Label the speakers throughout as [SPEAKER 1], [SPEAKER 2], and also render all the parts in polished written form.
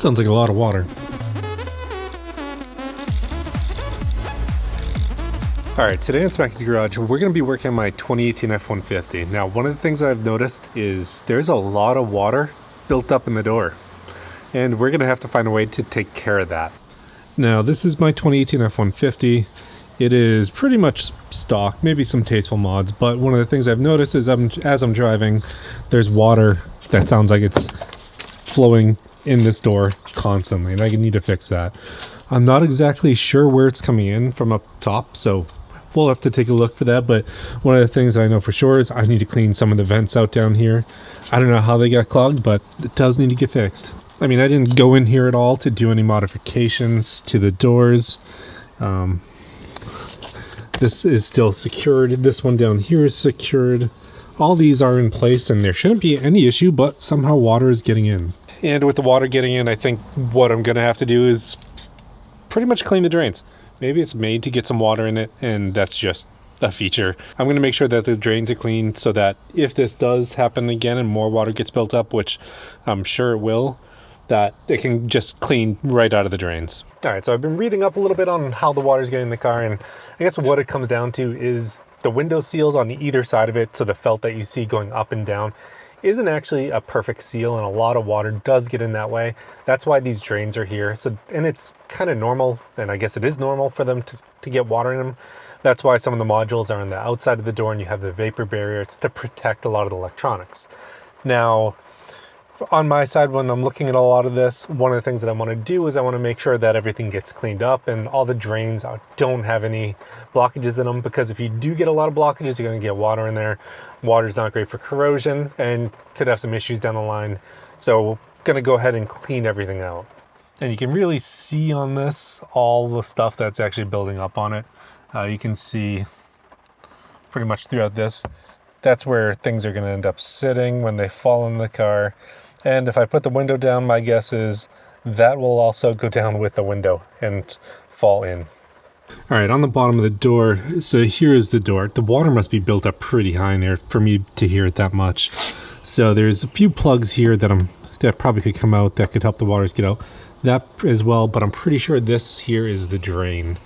[SPEAKER 1] Sounds like a lot of water. Alright, today on Smackey's Garage, we're going to be working on my 2018 F-150. Now, one of the things I've noticed is there's a lot of water built up in the door. And we're going to have to find a way to take care of that. Now, this is my 2018 F-150. It is pretty much stock, maybe some tasteful mods, but one of the things I've noticed is as I'm driving, there's water that sounds like it's flowing in this door constantly, and I need to fix that. I'm not exactly sure where it's coming in from up top, so we'll have to take a look for that, but one of the things I know for sure is I need to clean some of the vents out down here. I don't know how they got clogged, but it does need to get fixed. I mean, I didn't go in here at all to do any modifications to the doors. This is still secured. This one down here is secured. All these are in place and there shouldn't be any issue, but somehow water is getting in. And with the water getting in, I think what I'm gonna have to do is pretty much clean the drains. Maybe it's made to get some water in it and that's just a feature. I'm gonna make sure that the drains are clean so that if this does happen again and more water gets built up, which I'm sure it will, that it can just clean right out of the drains. All right, so I've been reading up a little bit on how the water's getting in the car, and I guess what it comes down to is the window seals on either side of it, so the felt that you see going up and down isn't actually a perfect seal, and a lot of water does get in that way. That's why these drains are here. So, and it's kind of normal, and I guess it is normal for them to get water in them. That's why some of the modules are on the outside of the door and you have the vapor barrier. It's to protect a lot of the electronics. Now, on my side, when I'm looking at a lot of this, one of the things that I want to do is I want to make sure that everything gets cleaned up and all the drains don't have any blockages in them, because if you do get a lot of blockages, you're going to get water in there. Water's not great for corrosion and could have some issues down the line. So going to go ahead and clean everything out. And you can really see on this all the stuff that's actually building up on it. You can see pretty much throughout this. That's where things are going to end up sitting when they fall in the car. And if I put the window down, my guess is that will also go down with the window and fall in. All right, on the bottom of the door, so here is the door. The water must be built up pretty high in there for me to hear it that much. So there's a few plugs here that probably could come out that could help the waters get out. That as well, but I'm pretty sure this here is the drain.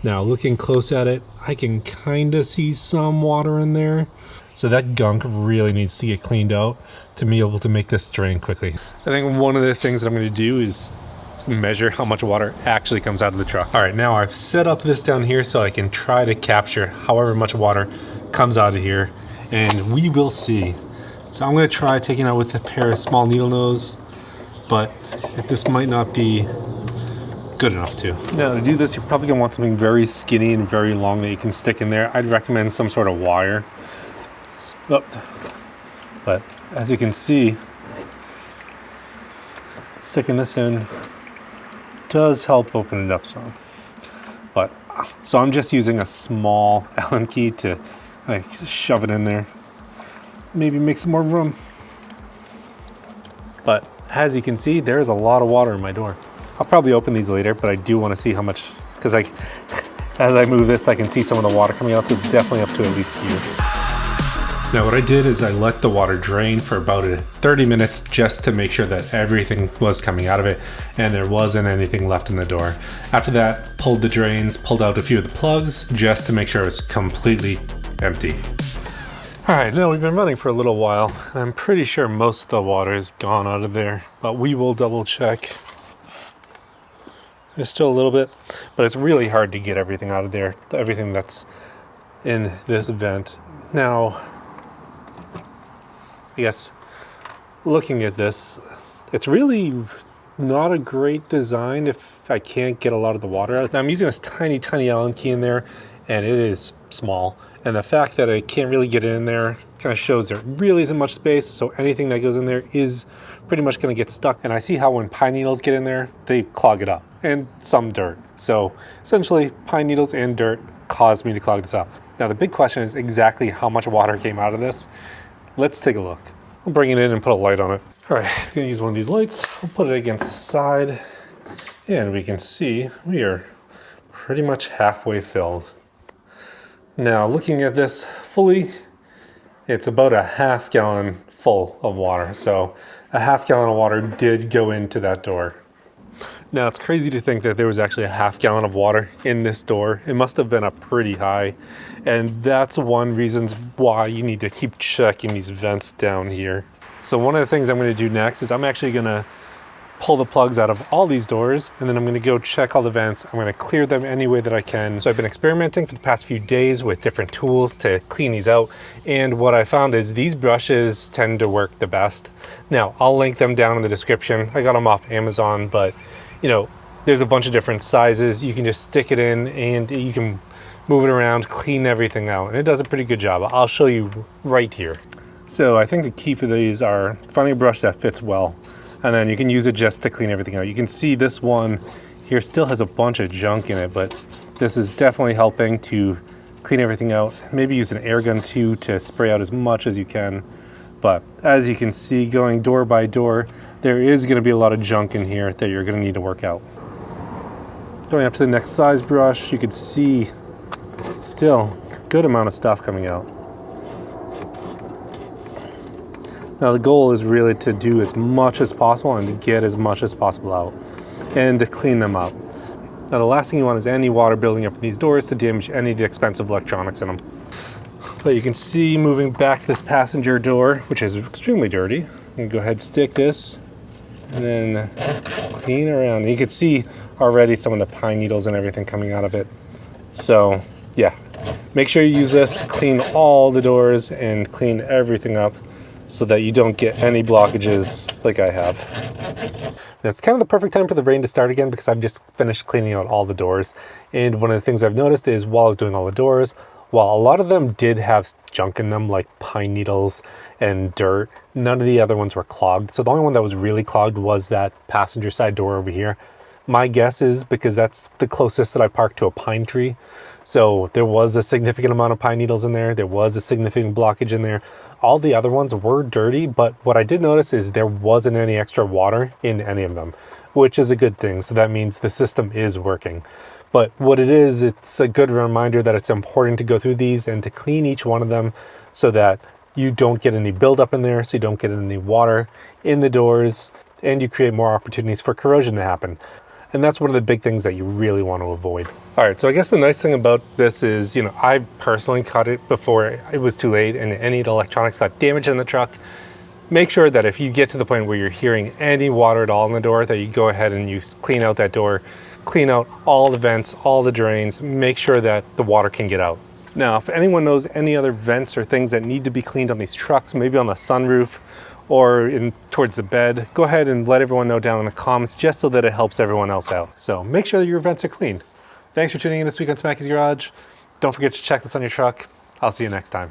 [SPEAKER 1] Now, looking close at it, I can kind of see some water in there. So that gunk really needs to get cleaned out to be able to make this drain quickly. I think one of the things that I'm going to do is measure how much water actually comes out of the truck. All right, now I've set up this down here so I can try to capture however much water comes out of here, and we will see. So I'm going to try taking out with a pair of small needle nose, but this might not be good enough to. Now to do this, you're probably going to want something very skinny and very long that you can stick in there. I'd recommend some sort of wire. But as you can see, sticking this in does help open it up some. But so I'm just using a small Allen key to shove it in there, maybe make some more room. But as you can see, there's a lot of water in my door. I'll probably open these later, but I do want to see how much, because as I move this, I can see some of the water coming out, so it's definitely up to at least here. Now what I did is I let the water drain for about 30 minutes just to make sure that everything was coming out of it and there wasn't anything left in the door. After that, pulled the drains, pulled out a few of the plugs just to make sure it was completely empty. All right, now we've been running for a little while. I'm pretty sure most of the water is gone out of there, but we will double check. There's still a little bit, but it's really hard to get everything out of there, everything that's in this vent. Now, I guess looking at this, it's really not a great design if I can't get a lot of the water out. Now I'm using this tiny Allen key in there, and it is small. And the fact that I can't really get it in there kind of shows there really isn't much space, so anything that goes in there is pretty much going to get stuck. And I see how when pine needles get in there, they clog it up, and some dirt. So essentially, pine needles and dirt caused me to clog this up. Now the big question is exactly how much water came out of this. Let's take a look. I'll bring it in and put a light on it. All right, I'm gonna use one of these lights. I'll put it against the side, and we can see we are pretty much halfway filled. Now, looking at this fully, it's about a half gallon full of water. So a half gallon of water did go into that door. Now it's crazy to think that there was actually a half gallon of water in this door. It must have been up pretty high. And that's one reason why you need to keep checking these vents down here. So one of the things I'm gonna do next is I'm actually gonna pull the plugs out of all these doors, and then I'm gonna go check all the vents. I'm gonna clear them any way that I can. So I've been experimenting for the past few days with different tools to clean these out. And what I found is these brushes tend to work the best. Now, I'll link them down in the description. I got them off Amazon, but you know, there's a bunch of different sizes. You can just stick it in and you can move it around, clean everything out. And it does a pretty good job. I'll show you right here. So I think the key for these are finding a brush that fits well. And then you can use it just to clean everything out. You can see this one here still has a bunch of junk in it, but this is definitely helping to clean everything out. Maybe use an air gun too to spray out as much as you can. But as you can see, going door by door, there is going to be a lot of junk in here that you're going to need to work out. Going up to the next size brush, you can see still a good amount of stuff coming out. Now the goal is really to do as much as possible and to get as much as possible out and to clean them up. Now the last thing you want is any water building up in these doors to damage any of the expensive electronics in them. But you can see moving back to this passenger door, which is extremely dirty. I'm gonna go ahead and stick this and then clean around. And you can see already some of the pine needles and everything coming out of it. So yeah, make sure you use this, clean all the doors and clean everything up so that you don't get any blockages like I have. Now, it's kind of the perfect time for the rain to start again because I've just finished cleaning out all the doors. And one of the things I've noticed is while I was doing all the doors, while a lot of them did have junk in them, like pine needles and dirt, none of the other ones were clogged. So the only one that was really clogged was that passenger side door over here. My guess is because that's the closest that I parked to a pine tree. So there was a significant amount of pine needles in there. There was a significant blockage in there. All the other ones were dirty, but what I did notice is there wasn't any extra water in any of them, which is a good thing. So that means the system is working. But what it is, it's a good reminder that it's important to go through these and to clean each one of them so that you don't get any buildup in there, so you don't get any water in the doors, and you create more opportunities for corrosion to happen. And that's one of the big things that you really want to avoid. All right, so I guess the nice thing about this is, you know, I personally cut it before it was too late and any of the electronics got damaged in the truck. Make sure that if you get to the point where you're hearing any water at all in the door, that you go ahead and you clean out that door, clean out all the vents, all the drains, make sure that the water can get out. Now, if anyone knows any other vents or things that need to be cleaned on these trucks, maybe on the sunroof or in towards the bed, go ahead and let everyone know down in the comments just so that it helps everyone else out. So make sure that your vents are cleaned. Thanks for tuning in this week on Smackey's Garage. Don't forget to check this on your truck. I'll see you next time.